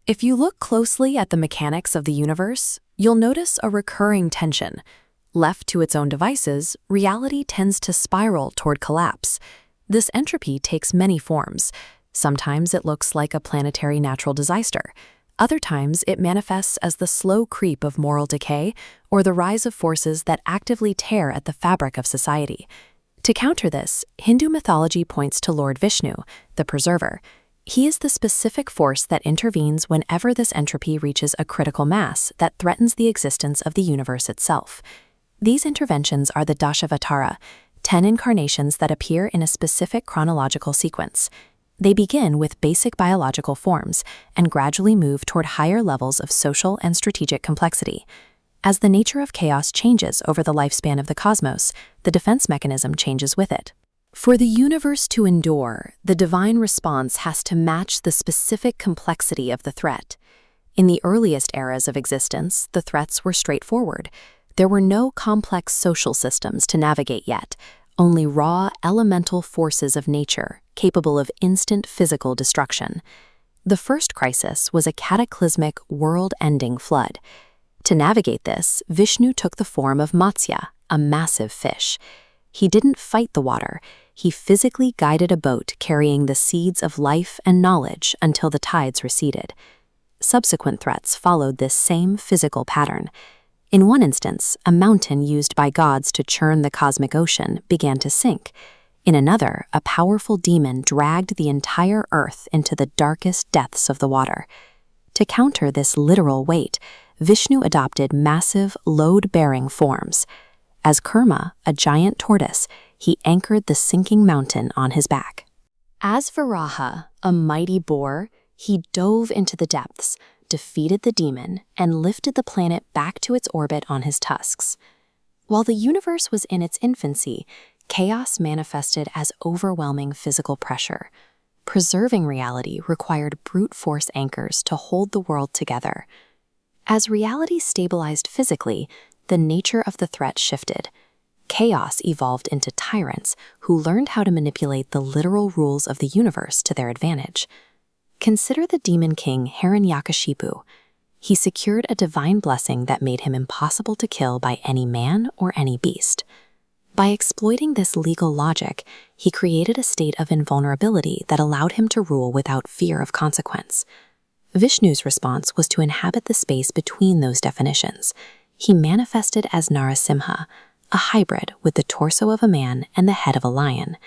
If you look closely at the mechanics of the universe, you'll notice a recurring tension. Left to its own devices, reality tends to spiral toward collapse. This entropy takes many forms. Sometimes it looks like a planetary natural disaster. Other times it manifests as the slow creep of moral decay or the rise of forces that actively tear at the fabric of society. To counter this, Hindu mythology points to Lord Vishnu, the preserver. He is the specific force that intervenes whenever this entropy reaches a critical mass that threatens the existence of the universe itself. These interventions are the Dashavatara, 10 incarnations that appear in a specific chronological sequence. They begin with basic biological forms and gradually move toward higher levels of social and strategic complexity. As the nature of chaos changes over the lifespan of the cosmos, the defense mechanism changes with it. For the universe to endure, the divine response has to match the specific complexity of the threat. In the earliest eras of existence, the threats were straightforward. There were no complex social systems to navigate yet, only raw, elemental forces of nature, capable of instant physical destruction. The first crisis was a cataclysmic, world-ending flood. To navigate this, Vishnu took the form of Matsya, a massive fish. He didn't fight the water. He physically guided a boat carrying the seeds of life and knowledge until the tides receded. Subsequent threats followed this same physical pattern. In one instance, a mountain used by gods to churn the cosmic ocean began to sink. In another, a powerful demon dragged the entire earth into the darkest depths of the water. To counter this literal weight, Vishnu adopted massive, load-bearing forms. As Kurma, a giant tortoise, he anchored the sinking mountain on his back. As Varaha, a mighty boar, he dove into the depths, defeated the demon, and lifted the planet back to its orbit on his tusks. While the universe was in its infancy, chaos manifested as overwhelming physical pressure. Preserving reality required brute force anchors to hold the world together. As reality stabilized physically, the nature of the threat shifted. Chaos evolved into tyrants who learned how to manipulate the literal rules of the universe to their advantage. Consider the demon king Hiranyakashipu. He secured a divine blessing that made him impossible to kill by any man or any beast. By exploiting this legal logic, he created a state of invulnerability that allowed him to rule without fear of consequence. Vishnu's response was to inhabit the space between those definitions. He manifested as Narasimha, a hybrid with the torso of a man and the head of a lion.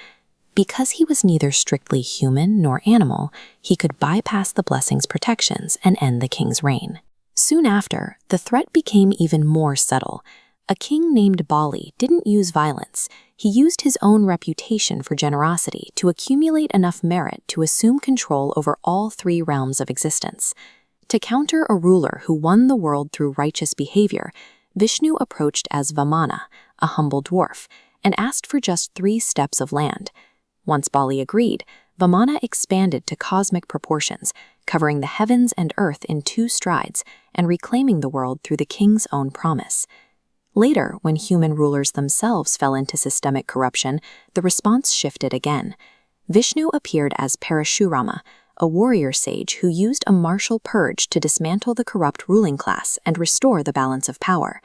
Because he was neither strictly human nor animal, he could bypass the blessing's protections and end the king's reign. Soon after, the threat became even more subtle. A king named Bali didn't use violence. He used his own reputation for generosity to accumulate enough merit to assume control over all three realms of existence. To counter a ruler who won the world through righteous behavior, Vishnu approached as Vamana, a humble dwarf, and asked for just 3 steps of land. Once Bali agreed, Vamana expanded to cosmic proportions, covering the heavens and earth in 2 strides and reclaiming the world through the king's own promise. Later, when human rulers themselves fell into systemic corruption, the response shifted again. Vishnu appeared as Parashurama, a warrior sage who used a martial purge to dismantle the corrupt ruling class and restore the balance of power.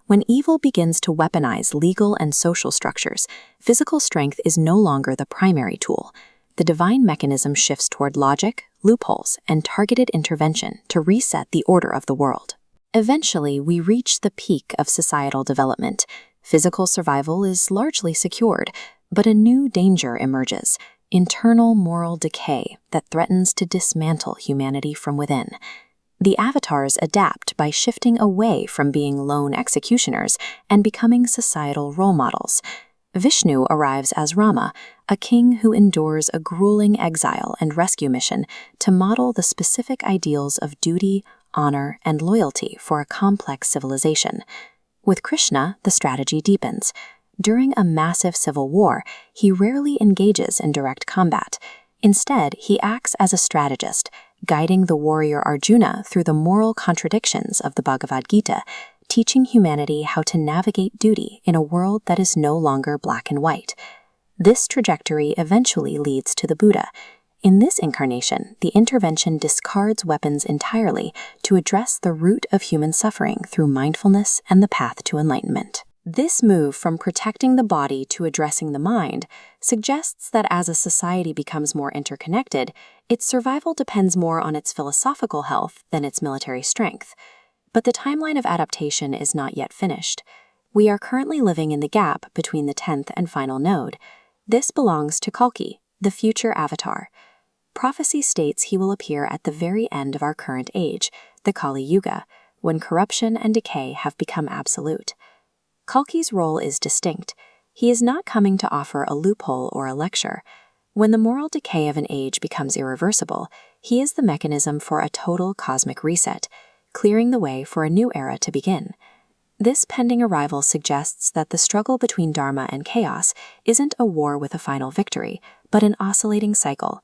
When evil begins to weaponize legal and social structures, physical strength is no longer the primary tool. The divine mechanism shifts toward logic, loopholes, and targeted intervention to reset the order of the world. Eventually, we reach the peak of societal development. Physical survival is largely secured, but a new danger emerges: internal moral decay that threatens to dismantle humanity from within. The avatars adapt by shifting away from being lone executioners and becoming societal role models. Vishnu arrives as Rama, a king who endures a grueling exile and rescue mission to model the specific ideals of duty, honor, and loyalty for a complex civilization. With Krishna, the strategy deepens. During a massive civil war, he rarely engages in direct combat. Instead, he acts as a strategist, guiding the warrior Arjuna through the moral contradictions of the Bhagavad Gita, teaching humanity how to navigate duty in a world that is no longer black and white. This trajectory eventually leads to the Buddha, In this incarnation, the intervention discards weapons entirely to address the root of human suffering through mindfulness and the path to enlightenment. This move from protecting the body to addressing the mind suggests that as a society becomes more interconnected, its survival depends more on its philosophical health than its military strength. But the timeline of adaptation is not yet finished. We are currently living in the gap between the 10th and final node. This belongs to Kalki, the future avatar. Prophecy states he will appear at the very end of our current age, the Kali Yuga, when corruption and decay have become absolute. Kalki's role is distinct. He is not coming to offer a loophole or a lecture. When the moral decay of an age becomes irreversible, he is the mechanism for a total cosmic reset, clearing the way for a new era to begin. This pending arrival suggests that the struggle between Dharma and chaos isn't a war with a final victory, but an oscillating cycle.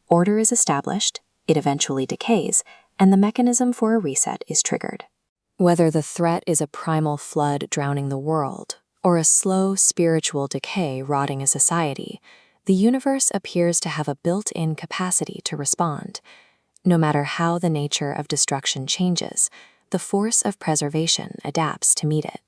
Order is established, it eventually decays, and the mechanism for a reset is triggered. Whether the threat is a primal flood drowning the world, or a slow spiritual decay rotting a society, the universe appears to have a built-in capacity to respond. No matter how the nature of destruction changes, the force of preservation adapts to meet it.